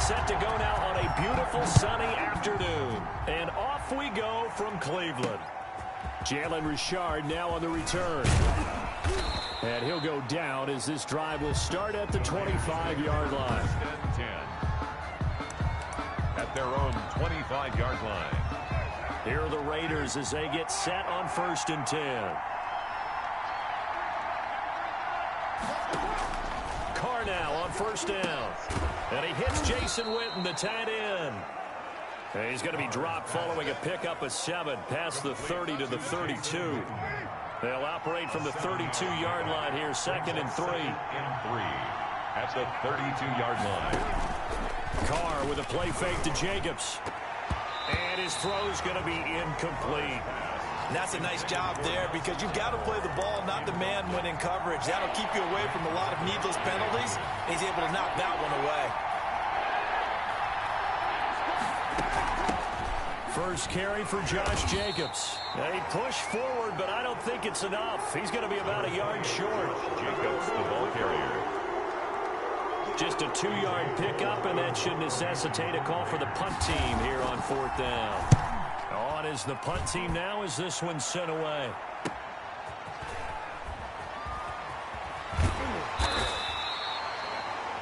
set to go now on a beautiful sunny afternoon. And off we go from Cleveland. Jalen Richard now on the return. And he'll go down as this drive will start at the 25-yard line. 10 at their own 25-yard line. Here are the Raiders as they get set on 1st and 10. Carr now on 1st down. And he hits Jason Witten, the tight end. And he's going to be dropped following a pickup of 7 past the 30 to the 32. They'll operate from the 32-yard line here, 2nd and 3. At the 32-yard line. Carr with a play fake to Jacobs. And his throw's going to be incomplete. And that's a nice job there because you've got to play the ball, not the man when in coverage. That'll keep you away from a lot of needless penalties. He's able to knock that one away. First carry for Josh Jacobs. They push forward, but I don't think it's enough. He's going to be about a yard short. Jacobs, the ball carrier. Just a 2-yard pickup, and that should necessitate a call for the punt team here on 4th down. On is the punt team now as this one's sent away.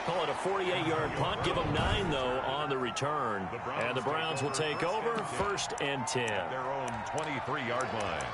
Call it a 48-yard punt. Give them 9, though, on the return. And the Browns will take over 1st and 10. Their own 23-yard line.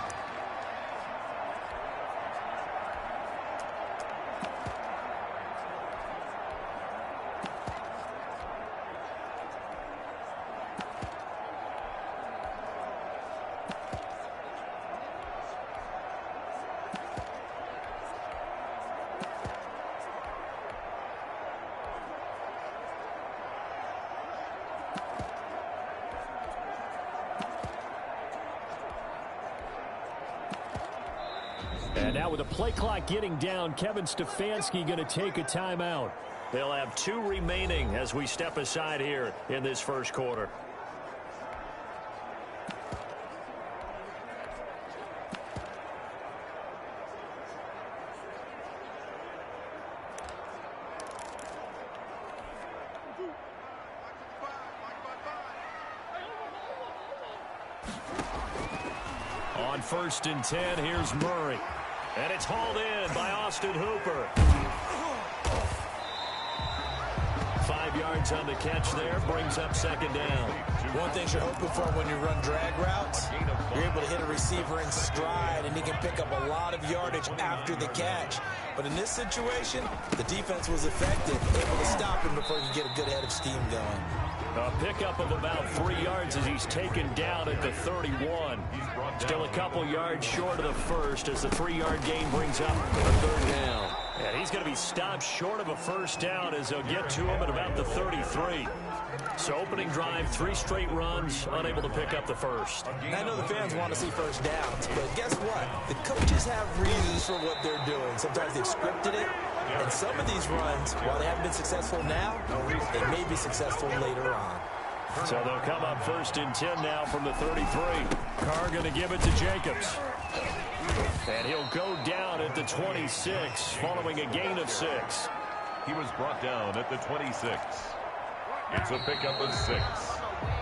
And now with the play clock getting down, Kevin Stefanski going to take a timeout. They'll have 2 remaining as we step aside here in this first quarter. On 1st and 10, here's Murray. And it's hauled in by Austin Hooper. 5 yards on the catch there, brings up 2nd down. One thing you're hoping for when you run drag routes, you're able to hit a receiver in stride, and he can pick up a lot of yardage after the catch. But in this situation, the defense was effective, able to stop him before he could get a good head of steam going. A pickup of about 3 yards as he's taken down at the 31. Still a couple yards short of the first as the 3-yard gain brings up a 3rd down. And he's going to be stopped short of a 1st down as they'll get to him at about the 33. So opening drive, 3 straight runs, unable to pick up the first. I know the fans want to see 1st downs, but guess what? The coaches have reasons for what they're doing. Sometimes they've scripted it. And some of these runs, while they haven't been successful now, they may be successful later on. So they'll come up 1st and 10 now from the 33. Carr going to give it to Jacobs. And he'll go down at the 26 following a gain of 6. He was brought down at the 26. It's a pickup of 6.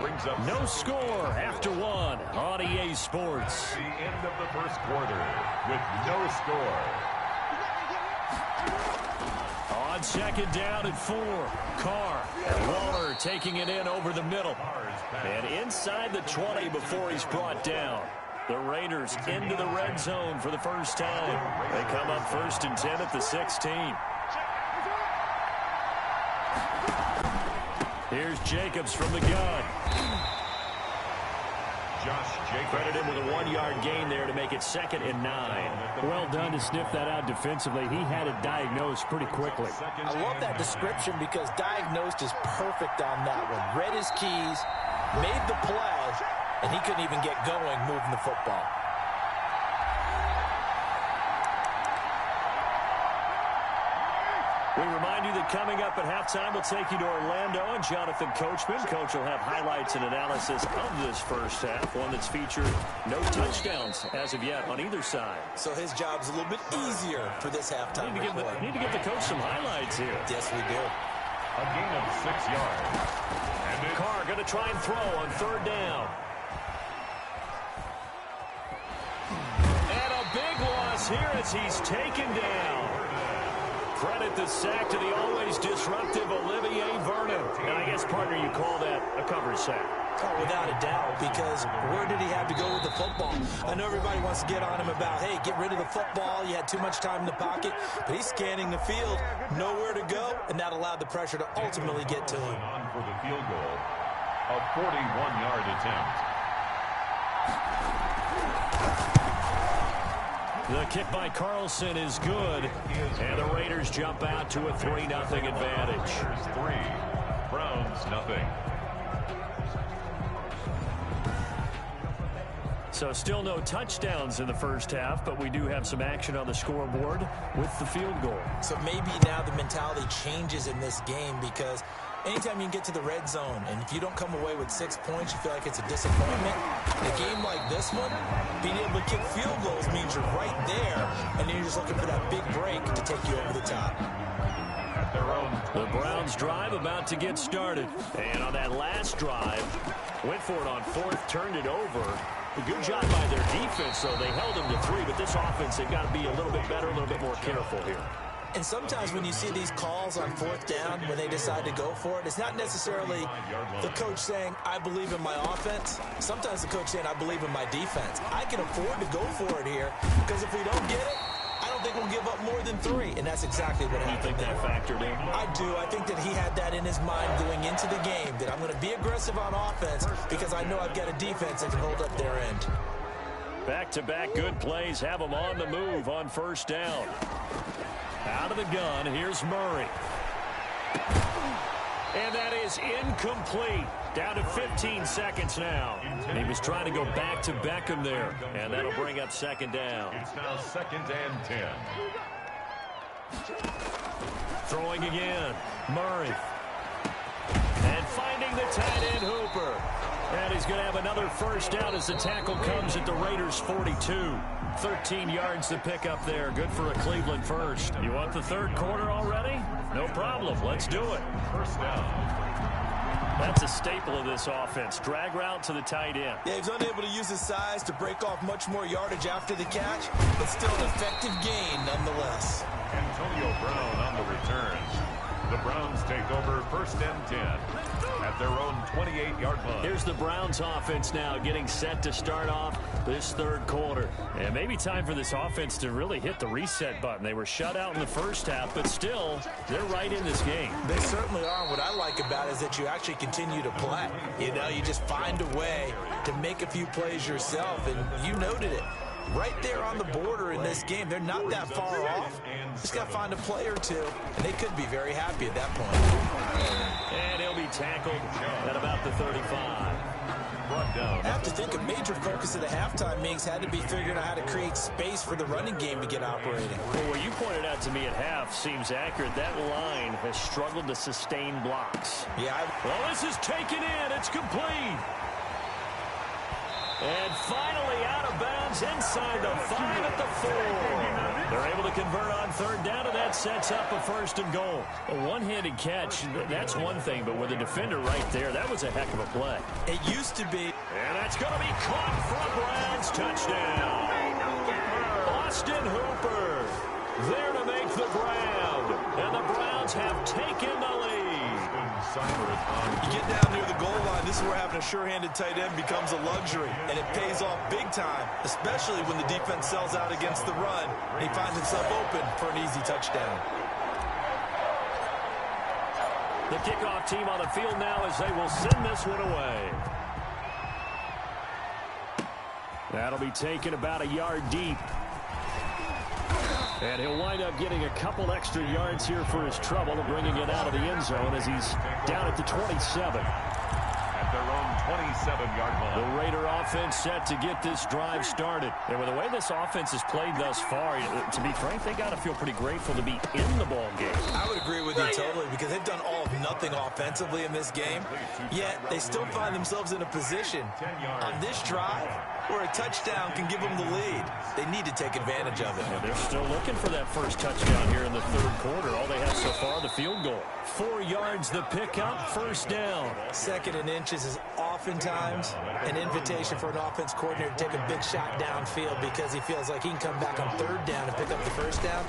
Brings up no score after 1 on EA Sports. The end of the first quarter with no score. On 2nd down at 4, Carr and Waller taking it in over the middle. And inside the 20 before he's brought down. The Raiders into the red zone for the first time. They come up 1st and 10 at the 16. Here's Jacobs from the gun. Josh Jacobs. Credit him with a 1-yard gain there to make it 2nd and 9. Well done to sniff that out defensively. He had it diagnosed pretty quickly. I love that description because diagnosed is perfect on that one. Read his keys, made the play, and he couldn't even get going moving the football. We remind you that coming up at halftime, we'll take you to Orlando and Jonathan Coachman. Coach will have highlights and analysis of this first half, one that's featured no touchdowns as of yet on either side. So his job's a little bit easier for this halftime. Need to give the coach some highlights here. Yes, we do. A gain of 6 yards. And Carr going to try and throw on third down. And a big loss here as he's taken down. Credit the sack to the always disruptive Olivier Vernon. And I guess, partner, you call that a coverage sack. Oh, without a doubt, because where did he have to go with the football? I know everybody wants to get on him about, hey, get rid of the football. You had too much time in the pocket. But he's scanning the field, nowhere to go, and that allowed the pressure to ultimately get to him. on for the field goal. A 41-yard attempt. The kick by Carlson is good, and the Raiders jump out to a 3-0 advantage. 3, Browns nothing. So still no touchdowns in the first half, but we do have some action on the scoreboard with the field goal. So maybe now the mentality changes in this game because anytime you can get to the red zone, and if you don't come away with 6 points, you feel like it's a disappointment. In a game like this one, being able to kick field goals means you're right there, and then you're just looking for that big break to take you over the top. At their own. The Browns drive about to get started. And on that last drive, went for it on fourth, turned it over. A good job by their defense, though. They held them to 3, but this offense, they've got to be a little bit better, a little bit more careful here. And sometimes when you see these calls on fourth down, when they decide to go for it, it's not necessarily the coach saying, I believe in my offense. Sometimes the coach saying, I believe in my defense. I can afford to go for it here because if we don't get it, I don't think we'll give up more than 3. And that's exactly what happened. You think that factored in? I do. I think that he had that in his mind going into the game, that I'm going to be aggressive on offense because I know I've got a defense that can hold up their end. Back-to-back good plays have them on the move on first down. Out of the gun, here's Murray. And that is incomplete. Down to 15 seconds now. And he was trying to go back to Beckham there. And that'll bring up second down. It's now 2nd and 10. Throwing again. Murray. And finding the tight end Hooper. And he's going to have another first down as the tackle comes at the Raiders' 42. 13 yards to pick up there. Good for a Cleveland first. You want the third quarter already? No problem. Let's do it. First down. That's a staple of this offense. Drag route to the tight end. Yeah, he's unable to use his size to break off much more yardage after the catch, but still an effective gain nonetheless. Antonio Brown on the returns. The Browns take over 1st and 10 at their own 28-yard line. Here's the Browns offense now getting set to start off this third quarter. And maybe time for this offense to really hit the reset button. They were shut out in the first half, but still, they're right in this game. They certainly are. What I like about it is that you actually continue to play. You know, you just find a way to make a few plays yourself, and you noted it. Right there on the border in this game. They're not that far off. Just got to find a play or two, and they could be very happy at that point. And he'll be tackled at about the 35. I have to think a major focus of the halftime meetings had to be figuring out how to create space for the running game to get operating. Well, what you pointed out to me at half seems accurate. That line has struggled to sustain blocks. Yeah. Well, this is taken in. It's complete. And finally out of bounds inside the 5 at the 4. They're able to convert on third down, and that sets up a 1st and goal. A one-handed catch, that's one thing, but with a defender right there, that was a heck of a play. It used to be. And that's going to be caught for a Browns touchdown. Austin Hooper there to make the ground. And the Browns have taken the lead. You get down near the goal line, this is where having a sure-handed tight end becomes a luxury, and it pays off big time, especially when the defense sells out against the run, and he finds himself open for an easy touchdown. The kickoff team on the field now as they will send this one away. That'll be taken about a yard deep. And he'll wind up getting a couple extra yards here for his trouble, bringing it out of the end zone as he's down at the 27. At their own 27-yard line. The Raider offense set to get this drive started. And with the way this offense has played thus far, to be frank, they got to feel pretty grateful to be in the ball game. I would agree with you totally because they've done all of nothing offensively in this game, yet they still find themselves in a position on this drive or a touchdown can give them the lead. They need to take advantage of it. And they're still looking for that first touchdown here in the third quarter. All they have so far, the field goal. 4 yards the pickup, first down. 2nd and inches is oftentimes an invitation for an offense coordinator to take a big shot downfield because he feels like he can come back on 3rd down and pick up the first down.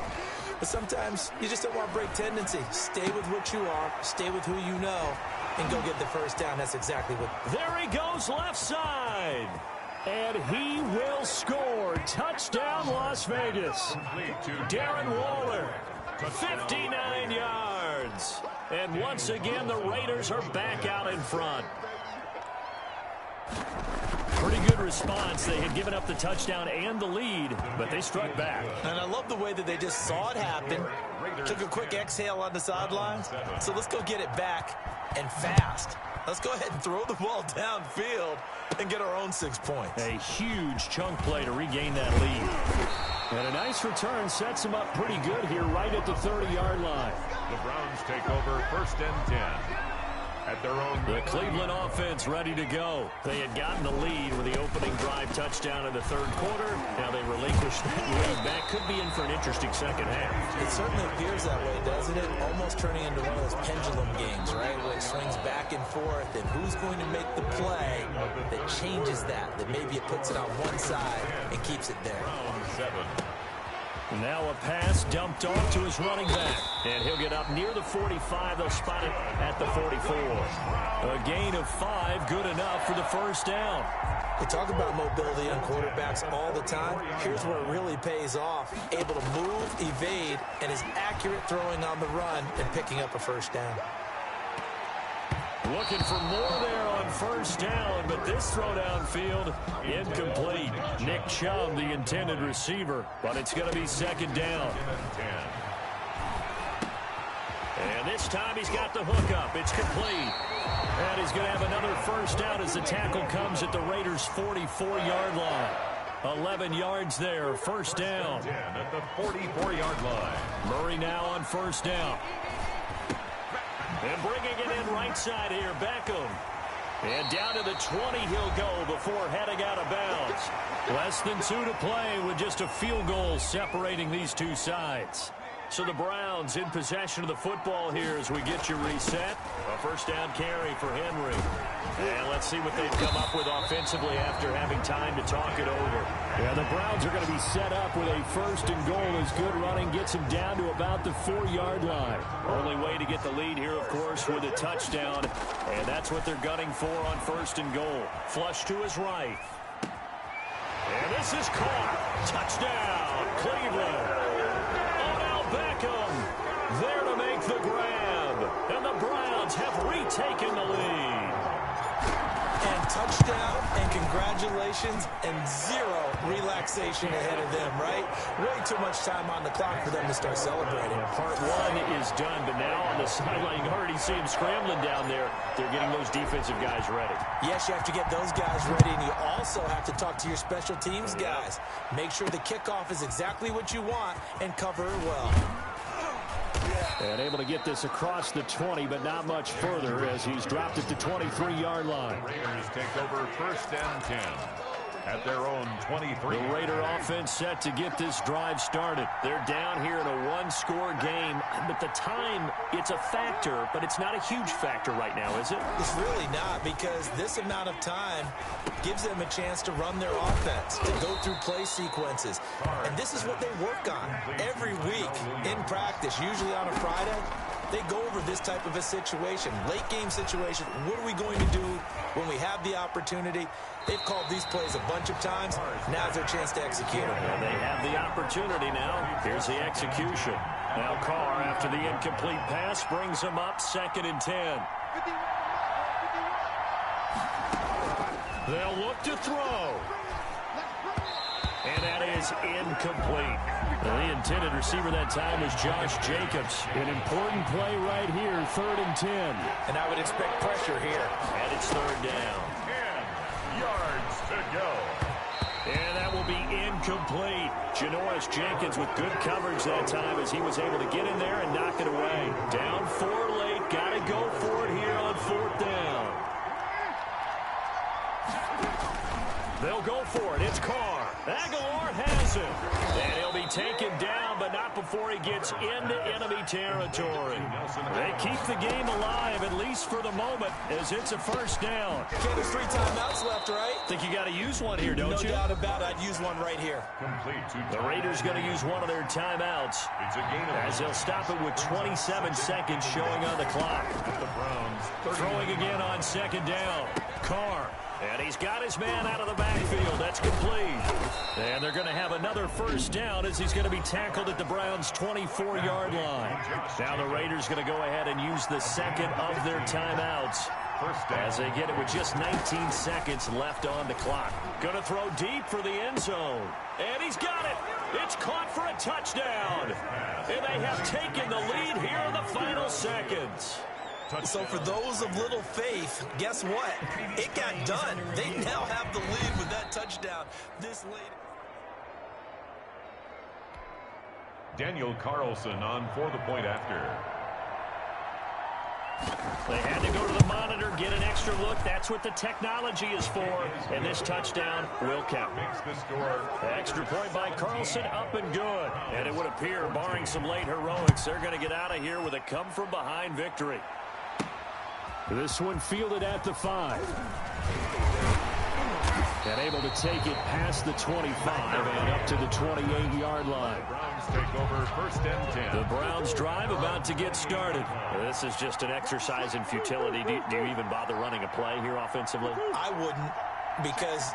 But sometimes you just don't want break tendency. Stay with what you are, stay with who you know, and go get the first down. That's exactly what. There he goes, left side. And he will score. Touchdown, Las Vegas. Darren Waller, 59 yards. And once again, the Raiders are back out in front. Pretty good response. They had given up the touchdown and the lead, but they struck back. And I love the way that they just saw it happen, took a quick exhale on the sidelines. So let's go get it back and fast. Let's go ahead and throw the ball downfield and get our own 6 points. A huge chunk play to regain that lead. And a nice return sets them up pretty good here right at the 30-yard line. The Browns take over 1st and 10. At their own. The Cleveland offense ready to go. They had gotten the lead with the opening drive touchdown in the third quarter. Now they relinquished that lead back. Could be in for an interesting second half. It certainly appears that way, doesn't it? Almost turning into one of those pendulum games, right? Where it swings back and forth, and who's going to make the play that changes that maybe it puts it on one side and keeps it there. Round 7. Now a pass dumped off to his running back. And he'll get up near the 45. They'll spot it at the 44. A gain of 5, good enough for the first down. We talk about mobility on quarterbacks all the time. Here's where it really pays off. Able to move, evade, and is accurate throwing on the run and picking up a first down. Looking for more there on first down, but this throw downfield, incomplete. Nick Chubb, the intended receiver, but it's going to be second down. And this time he's got the hook up. It's complete. And he's going to have another first down as the tackle comes at the Raiders' 44-yard line. 11 yards there, first down. At the 44-yard line. Murray now on first down. And bringing it in right side here, Beckham. And down to the 20 he'll go before heading out of bounds. Less than 2 to play with just a field goal separating these two sides. So the Browns in possession of the football here as we get you reset. A first down carry for Henry. And let's see what they've come up with offensively after having time to talk it over. Yeah, the Browns are going to be set up with a first and goal as good running gets them down to about the 4-yard line. Only way to get the lead here, of course, with a touchdown. And that's what they're gunning for on first and goal. Flush to his right. And this is caught. Touchdown, Cleveland. Beckham there to make the grab. And the Browns have retaken the lead. And touchdown and congratulations and 0 relaxation ahead of them, right? Way too much time on the clock for them to start celebrating. Part 1 is done, but now on the sideline, you already see him scrambling down there. They're getting those defensive guys ready. Yes, you have to get those guys ready, and you also have to talk to your special teams guys. Make sure the kickoff is exactly what you want and cover it well. And able to get this across the 20, but not much further as he's dropped it to 23-yard line. Raiders take over 1st and 10 at their own 23. The Raider offense set to get this drive started. They're down here in a one-score game, but the time, it's a factor, but it's not a huge factor right now, is it? It's really not, because this amount of time gives them a chance to run their offense, to go through play sequences. And this is what they work on every week in practice, usually on a Friday. They go over this type of a situation, late game situation. What are we going to do when we have the opportunity? They've called these plays a bunch of times. Now's their chance to execute them. And they have the opportunity now. Here's the execution. Now Carr, after the incomplete pass, brings them up 2nd and 10. They'll look to throw. And that is incomplete. The intended receiver that time was Josh Jacobs. An important play right here, 3rd and 10. And I would expect pressure here. And it's 3rd down. 10 yards to go. And that will be incomplete. Janoris Jenkins with good coverage that time as he was able to get in there and knock it away. Down 4 late. Got to go for it here on 4th down. They'll go for it. It's Carr. Aguilar has it. And he'll be taken down, but not before he gets into enemy territory. They keep the game alive, at least for the moment, as it's a first down. Okay, there's 3 timeouts left, right? Think you got to use one here, don't you? No doubt about it. I'd use one right here. Complete to The Raiders going to use one of their timeouts, It's a gain of as they'll stop it with 27 seconds showing on the clock. the Browns. Throwing again on second down. Carr. And he's got his man out of the backfield. That's complete. And they're going to have another first down as he's going to be tackled at the Browns' 24-yard line. Now the Raiders going to go ahead and use the second of their timeouts as they get it with just 19 seconds left on the clock. Going to throw deep for the end zone. And he's got it. It's caught for a touchdown. And they have taken the lead here in the final seconds. So for those of little faith, guess what? It got done. They now have the lead with that touchdown this late. Daniel Carlson on for the point after. They had to go to the monitor, get an extra look. That's what the technology is for. And this touchdown will count. Makes the score. Extra point by Carlson, up and good. And it would appear, barring some late heroics, they're going to get out of here with a come-from-behind victory. This one fielded at the 5. And able to take it past the 25 and up to the 28-yard line. Browns take over first and 10. The Browns drive about to get started. This is just an exercise in futility. Do you even bother running a play here offensively? I wouldn't, because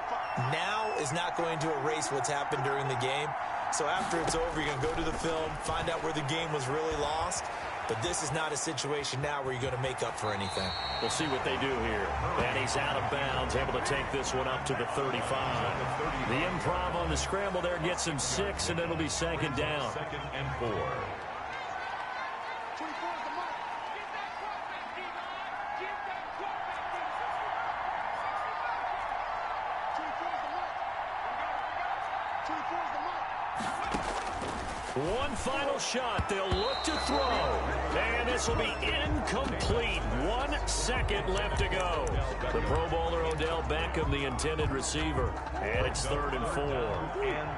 now is not going to erase what's happened during the game. So after it's over, you're going to go to the film, find out where the game was really lost. But this is not a situation now where you're going to make up for anything. We'll see what they do here. And he's out of bounds, able to take this one up to the 35. The improv on the scramble there gets him 6, and it'll be second down. Second and 4. One final shot. They'll look to throw. And this will be incomplete. 1 second left to go. The Pro Bowler Odell Beckham, the intended receiver. And it's 3rd and 4. And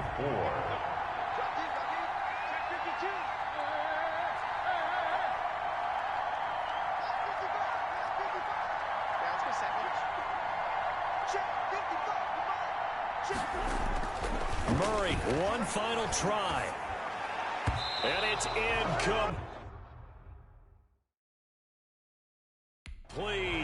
4. Murray, one final try. And it's incomplete.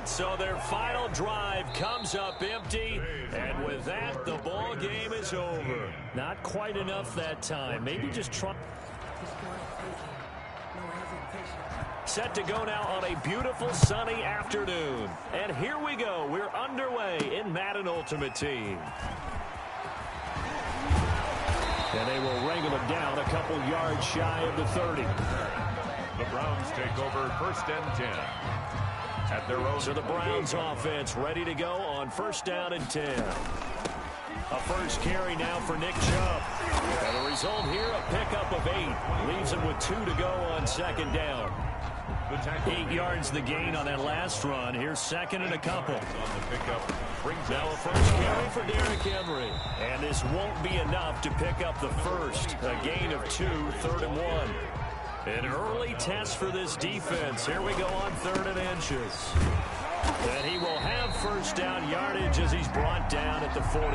So their final drive comes up empty. And with that, the ball game is over. Not quite enough that time. Maybe just try. Set to go now on a beautiful sunny afternoon. And here we go. We're underway in Madden Ultimate Team. And they will wrangle it down a couple yards shy of the 30. The Browns take over first and 10. At their own. So the Browns offense ready to go on first down and 10. A first carry now for Nick Chubb. And the result here, a pickup of 8. Leaves him with 2 to go on second down. 8 yards the gain on that last run. Here's second and a couple. On the pickup. Now a first carry for Derrick Henry. And this won't be enough to pick up the first. A gain of 2, 3rd and 1. An early test for this defense. Here we go on 3rd and inches. And he will have first down yardage as he's brought down at the 41.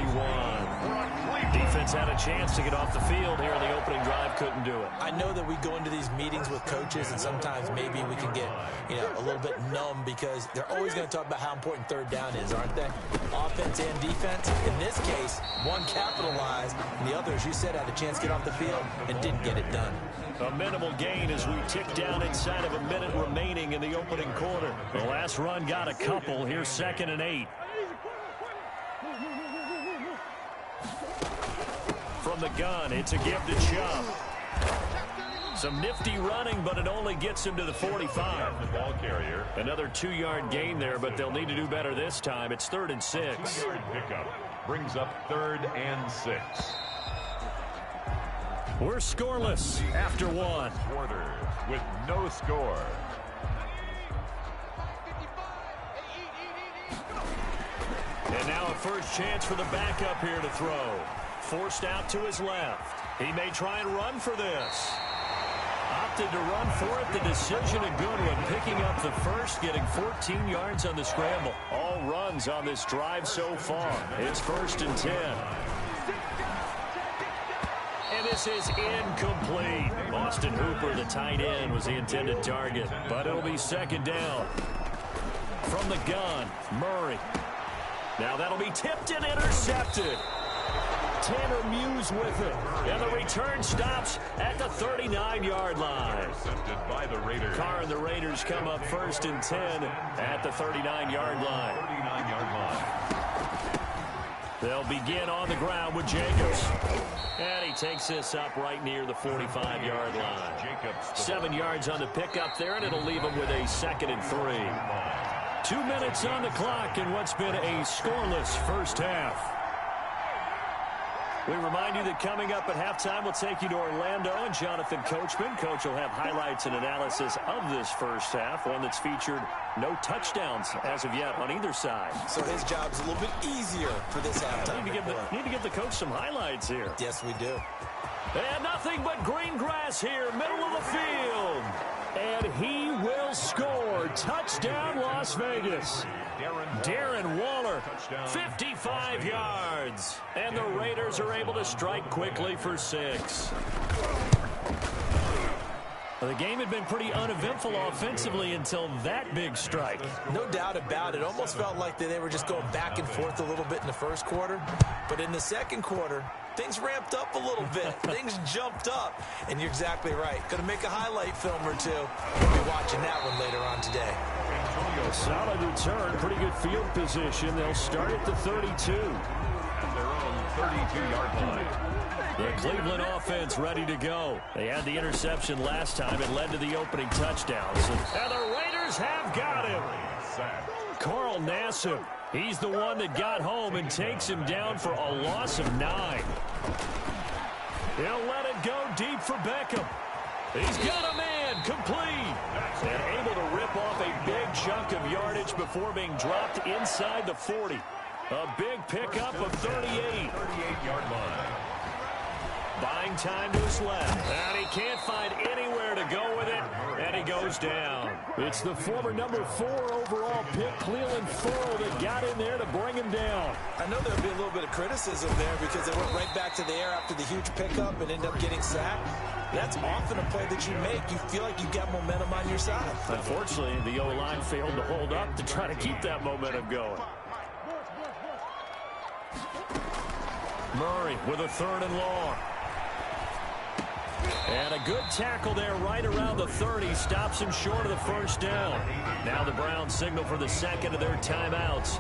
Defense had a chance to get off the field here in the opening drive, couldn't do it. I know that we go into these meetings with coaches, and sometimes maybe we can get, a little bit numb because they're always going to talk about how important 3rd down is, aren't they? Offense and defense. In this case, one capitalized, and the other, as you said, had a chance to get off the field and didn't get it done. A minimal gain as we tick down inside of a minute remaining in the opening quarter. The last run got a couple. Here's 2nd and 8. From the gun, it's a give to Chubb. Some nifty running, but it only gets him to the 45. The ball carrier. Another 2-yard gain there, but they'll need to do better this time. It's 3rd and 6. 2-yard pickup brings up 3rd and 6. We're scoreless after 1. Quarter with no score. And now a first chance for the backup here to throw. Forced out to his left. He may try and run for this. Opted to run for it. The decision a good one. Picking up the first, getting 14 yards on the scramble. All runs on this drive so far. It's 1st and 10. And this is incomplete. Austin Hooper, the tight end, was the intended target. But it'll be 2nd down. From the gun, Murray. Now that'll be tipped and intercepted. Tanner Muse with it. And the return stops at the 39-yard line. Intercepted by the Raiders. Carr and the Raiders come up 1st and 10 at the 39-yard line. 39-yard line. They'll begin on the ground with Jacobs. And he takes this up right near the 45-yard line. 7 yards on the pickup there, and it'll leave him with a 2nd and 3. 2 minutes on the clock in what's been a scoreless first half. We remind you that coming up at halftime, we'll take you to Orlando and Jonathan Coachman. Coach will have highlights and analysis of this first half, one that's featured no touchdowns as of yet on either side. So his job's a little bit easier for this halftime. Need to give the coach some highlights here. Yes, we do. And nothing but green grass here, middle of the field. And he will score. Touchdown, Las Vegas. Darren Waller, 55 yards. And the Raiders are able to strike quickly for 6. Well, the game had been pretty uneventful offensively until that big strike. No doubt about it. Almost felt like they were just going back and forth a little bit in the first quarter. But in the second quarter, things ramped up a little bit. Things jumped up. And you're exactly right. Going to make a highlight film or two. We'll be watching that one later on today. A solid return. Pretty good field position. They'll start at the 32. At their own 32-yard line. The Cleveland offense ready to go. They had the interception last time. It led to the opening touchdowns. And the Raiders have got him. Carl Nassib. He's the one that got home and takes him down for a loss of 9. He'll let it go deep for Beckham. He's got a man complete. And able to rip off a big chunk of yardage before being dropped inside the 40. A big pickup of 38. 38-yard line. Buying time to his left. And he can't find anywhere to go with it. And he goes down. It's the former number 4 overall pick, Cleveland Farrell, that got in there to bring him down. I know there'll be a little bit of criticism there because they went right back to the air after the huge pickup and end up getting sacked. That's often a play that you make. You feel like you've got momentum on your side. Unfortunately, the O-line failed to hold up to try to keep that momentum going. Murray with a 3rd and long. And a good tackle there right around the 30. Stops him short of the first down. Now the Browns signal for the second of their timeouts,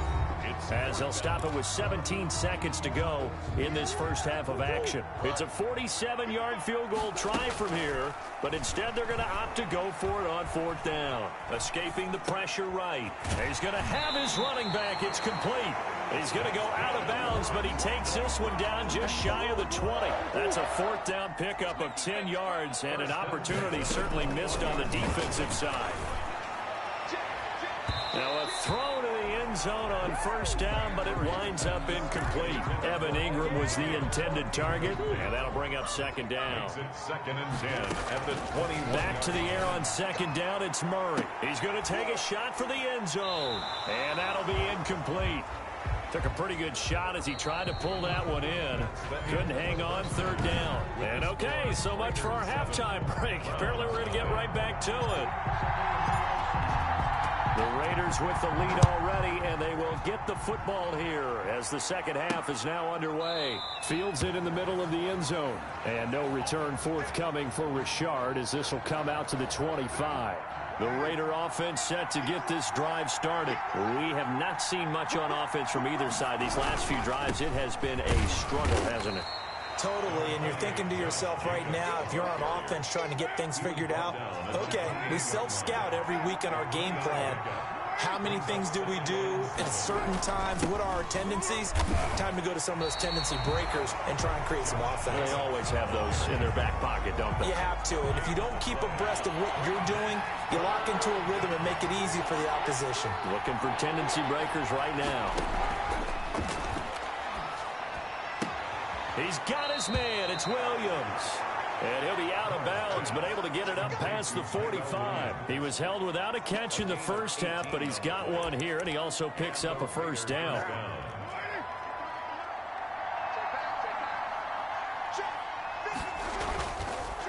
as they'll stop it with 17 seconds to go in this first half of action. It's a 47-yard field goal try from here, but instead they're going to opt to go for it on 4th down. Escaping the pressure right. He's going to have his running back. It's complete. He's going to go out of bounds, but he takes this one down just shy of the 20. That's a 4th down pickup of 10 yards and an opportunity certainly missed on the defensive side. Now a throw to the end zone on 1st down, but it winds up incomplete. Evan Ingram was the intended target, and that'll bring up 2nd down. 2nd and 10 at the 21. Back to the air on 2nd down, it's Murray. He's going to take a shot for the end zone, and that'll be incomplete. Took a pretty good shot as he tried to pull that one in. Couldn't hang on, 3rd down. And okay, so much for our halftime break. Apparently we're going to get right back to it. The Raiders with the lead already, and they will get the football here as the second half is now underway. Fields it in the middle of the end zone. And no return forthcoming for Richard as this will come out to the 25. The Raider offense set to get this drive started. We have not seen much on offense from either side these last few drives. It has been a struggle, hasn't it? Totally, and you're thinking to yourself right now, if you're on offense trying to get things figured out, okay, we self-scout every week on our game plan. How many things do we do at certain times? What are our tendencies? Time to go to some of those tendency breakers and try and create some offense. They always have those in their back pocket, don't they? You have to, and if you don't keep abreast of what you're doing, you lock into a rhythm and make it easy for the opposition. Looking for tendency breakers right now. He's got his man. It's Williams. And he'll be out of bounds, but able to get it up past the 45. He was held without a catch in the first half, but he's got one here, and he also picks up a first down.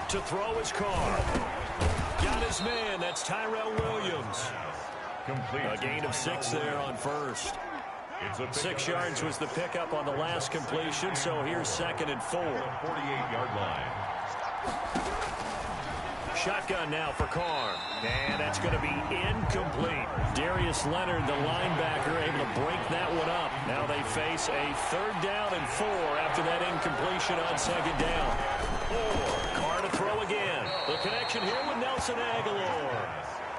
To throw his car. Got his man. That's Tyrell Williams. A gain of 6 there on first. 6 yards was the pickup on the last completion, so here's 2nd and 4. 48-yard line. Shotgun now for Carr. And that's going to be incomplete. Darius Leonard, the linebacker, able to break that one up. Now they face a 3rd down and 4 after that incompletion on 2nd down. Carr to throw again. The connection here with Nelson Aguilar.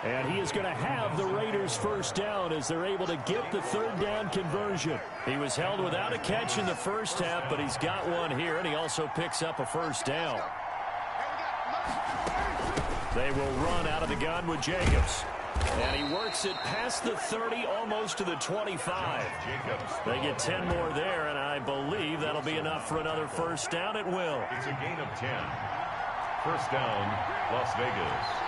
And he is going to have the Raiders first down as they're able to get the 3rd down conversion. He was held without a catch in the first half, but he's got one here, and he also picks up a first down. They will run out of the gun with Jacobs. And he works it past the 30, almost to the 25. They get 10 more there, and I believe that'll be enough for another first down. It will. It's a gain of 10. First down, Las Vegas.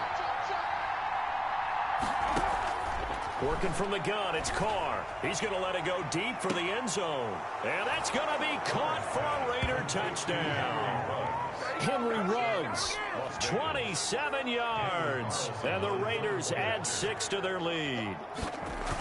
Working from the gun, it's Carr. He's going to let it go deep for the end zone. And that's going to be caught for a Raider touchdown. Henry Ruggs, 27 yards. And the Raiders add 6 to their lead.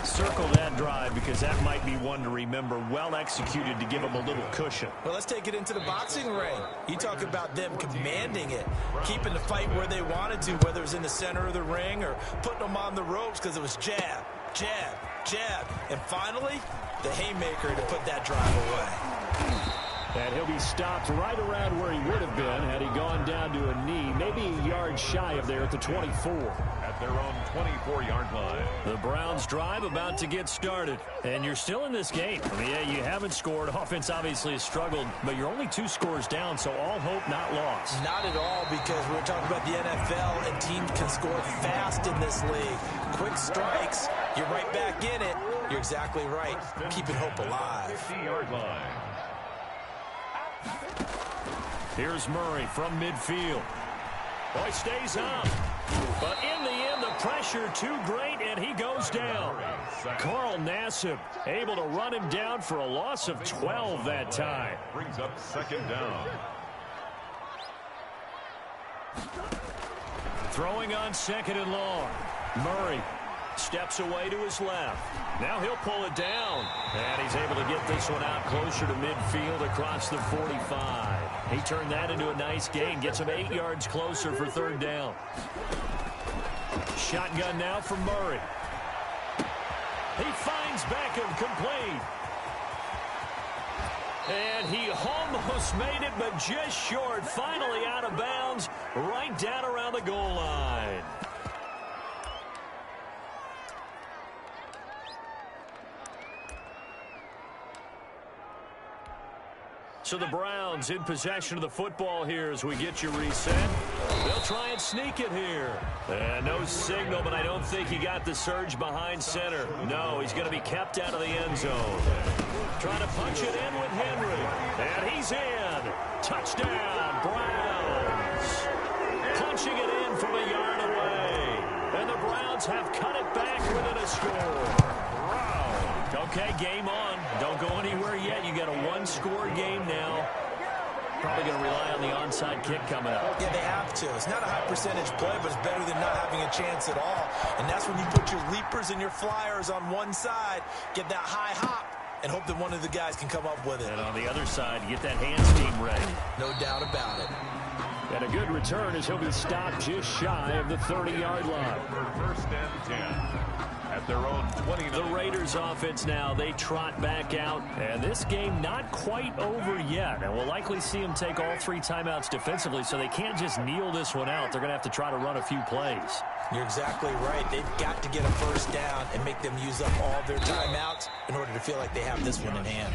Circle that drive because that might be one to remember. Well executed to give them a little cushion. Well, let's take it into the boxing ring. You talk about them commanding it, keeping the fight where they wanted to, whether it was in the center of the ring or putting them on the ropes because it was jab, jab, jab. And finally, the haymaker to put that drive away. And he'll be stopped right around where he would have been had he gone down to a knee, maybe a yard shy of there at the 24. At their own 24-yard line. The Browns drive about to get started. And you're still in this game. I mean, yeah, you haven't scored. Offense obviously has struggled, but you're only 2 scores down, so all hope not lost. Not at all, because we're talking about the NFL, and teams can score fast in this league. Quick strikes, you're right back in it. You're exactly right. Keeping hope alive. 50-yard line. Here's Murray from midfield. Boy, stays up. But in the end, the pressure too great, and he goes down. Carl Nassib able to run him down for a loss of 12 that time. Brings up 2nd down. Throwing on 2nd and long. Murray steps away to his left. Now he'll pull it down. And he's able to get this one out closer to midfield across the 45. He turned that into a nice gain. Gets him 8 yards closer for 3rd down. Shotgun now from Murray. He finds Beckham complete. And he almost made it, but just short. Finally out of bounds, right down around the goal line. So the Browns in possession of the football here as we get you reset. They'll try and sneak it here. And no signal, but I don't think he got the surge behind center. No, he's going to be kept out of the end zone. Trying to punch it in with Henry. And he's in. Touchdown, Browns. Punching it in from a yard away. And the Browns have cut it back within a score. Okay, game on. Don't go anywhere yet. You got a 1-score game now. Probably going to rely on the onside kick coming up. Yeah, they have to. It's not a high percentage play, but it's better than not having a chance at all. And that's when you put your leapers and your flyers on one side, get that high hop, and hope that one of the guys can come up with it. And on the other side, get that hands team ready. No doubt about it. And a good return as he'll be stopped just shy of the 30-yard line. First and 10. At their own 29. The Raiders offense now, they trot back out. And this game not quite over yet. And we'll likely see them take all 3 timeouts defensively, so they can't just kneel this one out. They're going to have to try to run a few plays. You're exactly right. They've got to get a first down and make them use up all their timeouts in order to feel like they have this one in hand.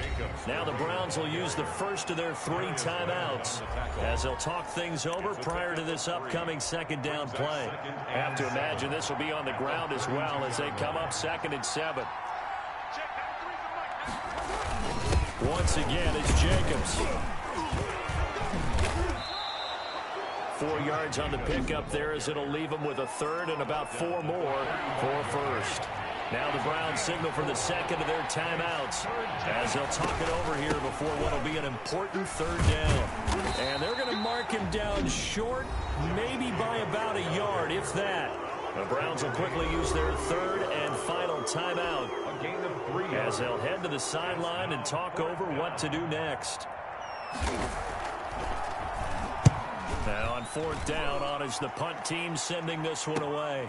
Now the Browns will use the first of their 3 timeouts as they'll talk things over prior to this upcoming 2nd down play. I have to imagine this will be on the ground as well as they come up 2nd and 7. Once again, it's Jacobs. 4 yards on the pickup there, as it'll leave them with a third and about 4 more for first. Now the Browns signal for the second of their timeouts as they'll talk it over here before what will be an important third down. And they're going to mark him down short, maybe by about a yard, if that. The Browns will quickly use their third and final timeout A gain of 3 as they'll head to the sideline and talk over what to do next. Now on 4th down, on is the punt team sending this one away.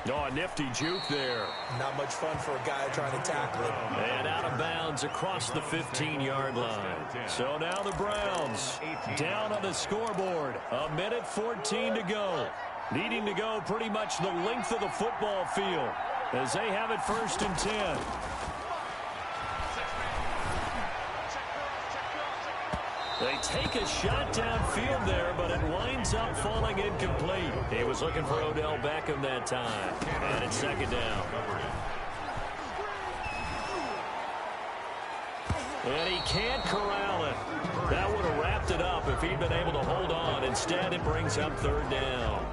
Oh, a nifty juke there. Not much fun for a guy trying to tackle it. And out of bounds across the 15-yard line. So now the Browns down on the scoreboard. 1:14 to go. Needing to go pretty much the length of the football field as they have it 1st and 10. They take a shot downfield there, but it winds up falling incomplete. He was looking for Odell Beckham that time. And it's 2nd down. And he can't corral it. That would have wrapped it up if he'd been able to hold on. Instead, it brings up 3rd down.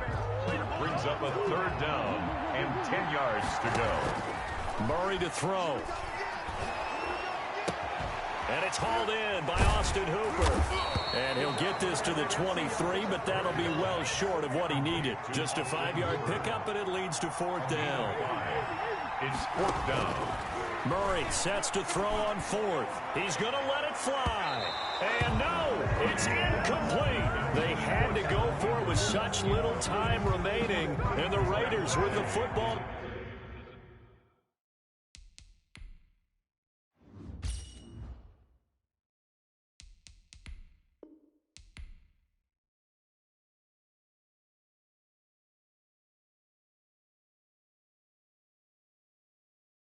brings up a 3rd down and 10 yards to go. Murray to throw. And it's hauled in by Austin Hooper. And he'll get this to the 23, but that'll be well short of what he needed. Just a 5-yard pickup, and it leads to 4th down. It's 4th down. Murray sets to throw on 4th. He's going to let it fly. And no, it's incomplete. They had to go for it with such little time remaining. And the Raiders with the football.